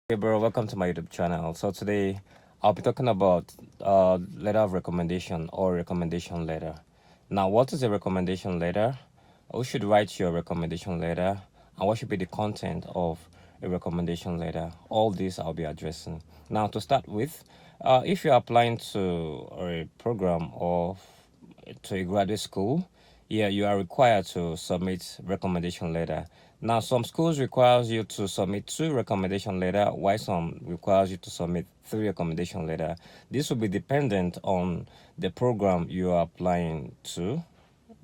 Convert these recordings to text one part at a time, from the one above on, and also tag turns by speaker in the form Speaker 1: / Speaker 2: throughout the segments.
Speaker 1: Hey bro, welcome to my YouTube channel. So today I'll be talking about letter of recommendation or recommendation letter. Now, what is a recommendation letter? Who should write your recommendation letter? And what should be the content of a recommendation letter? All this I'll be addressing. Now, to start with, if you're applying to a program or to a graduate school, yeah, you are required to submit recommendation letter. Now, some schools requires you to submit 2 recommendation letter, while some requires you to submit 3 recommendation letter. This will be dependent on the program you are applying to.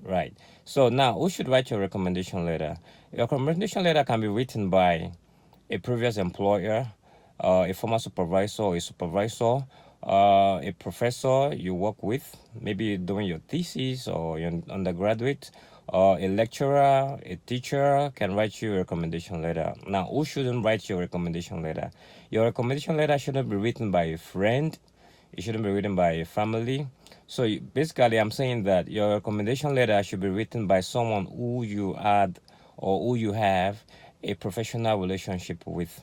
Speaker 1: Right. So now, who should write your recommendation letter? Your recommendation letter can be written by a previous employer, a former supervisor or a supervisor, a professor you work with, maybe doing your thesis or your undergraduate, a lecturer, a teacher can write you a recommendation letter. Now, who shouldn't write your recommendation letter? Your recommendation letter shouldn't be written by a friend. It shouldn't be written by a family. So basically, I'm saying that your recommendation letter should be written by someone who you had or who you have a professional relationship with.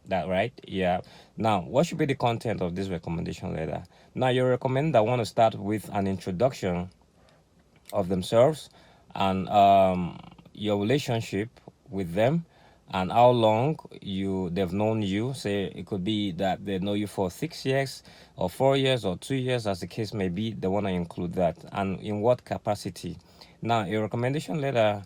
Speaker 1: That right? Yeah. Now, what should be the content of this recommendation letter? Now, your recommender want to start with an introduction of themselves and your relationship with them and how long they've known you. Say it could be that they know you for 6 years or 4 years or 2 years, as the case may be. They want to include that and in what capacity. Now, a recommendation letter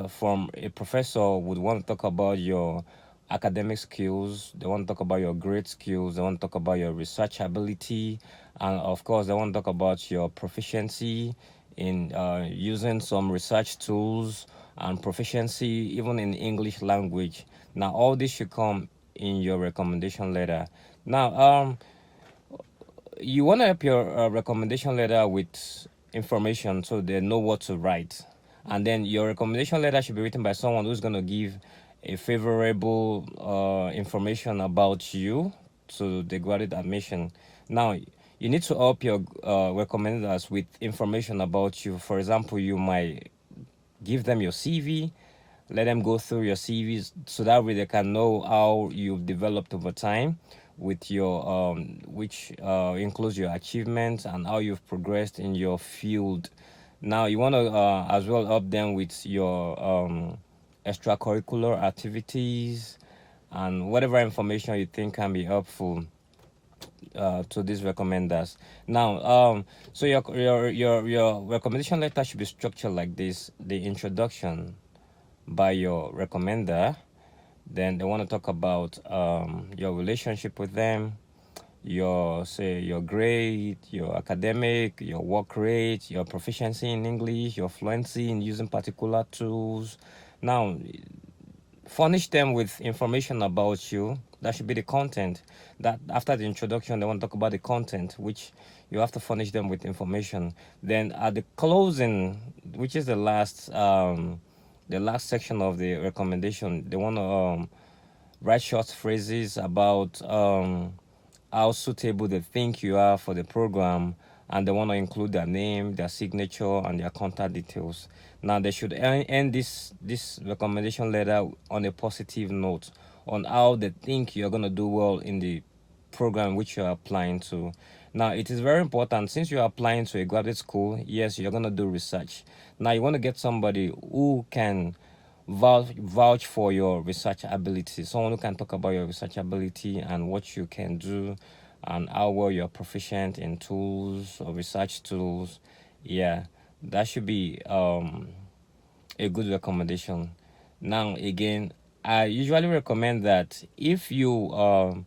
Speaker 1: from a professor would want to talk about your academic skills. They want to talk about your grade skills. They want to talk about your research ability, and of course, they want to talk about your proficiency in using some research tools and proficiency even in English language. Now, all this should come in your recommendation letter. Now, you want to help your recommendation letter with information so they know what to write. And then your recommendation letter should be written by someone who's going to give a favorable information about you to the graduate admission. Now, you need to help your recommenders with information about you. For example, you might give them your CV, let them go through your CVs so that way they can know how you've developed over time with your which includes your achievements and how you've progressed in your field. Now you want to as well help them with your extracurricular activities and whatever information you think can be helpful to these recommenders. Now, so your recommendation letter should be structured like this: the introduction by your recommender, then they want to talk about your relationship with them, your grade, your academic, your work rate, your proficiency in English, your fluency in using particular tools. Now, furnish them with information about you. That should be the content. That after the introduction, they want to talk about the content, which you have to furnish them with information. Then at the closing, which is the last section of the recommendation, they want to write short phrases about how suitable they think you are for the program, and they want to include their name, their signature, and their contact details. Now they should end this recommendation letter on a positive note on how they think you're going to do well in the program which you're applying to. Now, it is very important since you're applying to a graduate school, yes, you're going to do research. Now, you want to get somebody who can vouch for your research ability, someone who can talk about your research ability and what you can do and how well you're proficient in tools or research tools. Yeah, that should be a good recommendation. Now, again, I usually recommend that if you want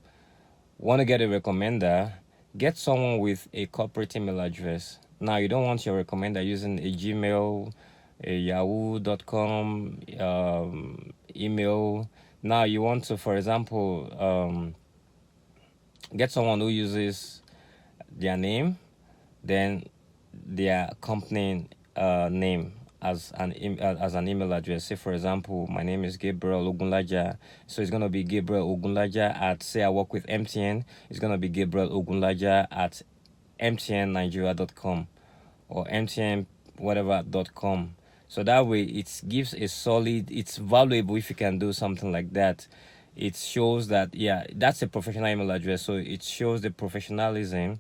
Speaker 1: to get a recommender, get someone with a corporate email address. Now, you don't want your recommender using a Gmail, a yahoo.com email. Now, you want to, for example, get someone who uses their name, then their company name as an email address. Say, for example, my name is Gabriel Ogunlaja, so it's gonna be Gabriel Ogunlaja at, say I work with MTN. It's gonna be Gabriel Ogunlaja at mtnnigeria.com or mtn whatever.com. So that way it gives a solid. It's valuable if you can do something like that. it shows that, yeah, that's a professional email address, so it shows the professionalism,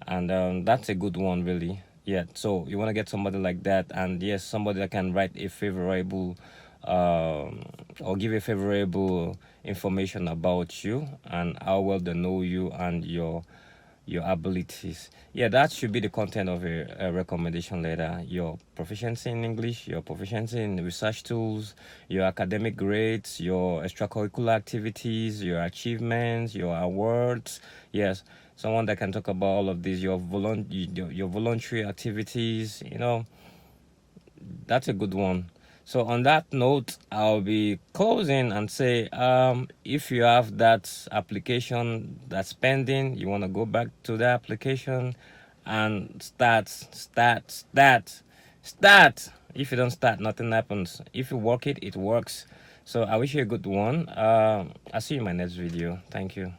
Speaker 1: and that's a good one, really. Yeah, so you want to get somebody like that, and yes, somebody that can write a favorable or give a favorable information about you and how well they know you and your abilities. Yeah, that should be the content of a recommendation letter. Your proficiency in English, your proficiency in research tools, your academic grades, your extracurricular activities, your achievements, your awards. Yes, someone that can talk about all of these, your voluntary activities, that's a good one. So on that note, I'll be closing and say, if you have that application that's pending, you want to go back to the application and start. If you don't start, nothing happens. If you work it, it works. So I wish you a good one. I'll see you in my next video. Thank you.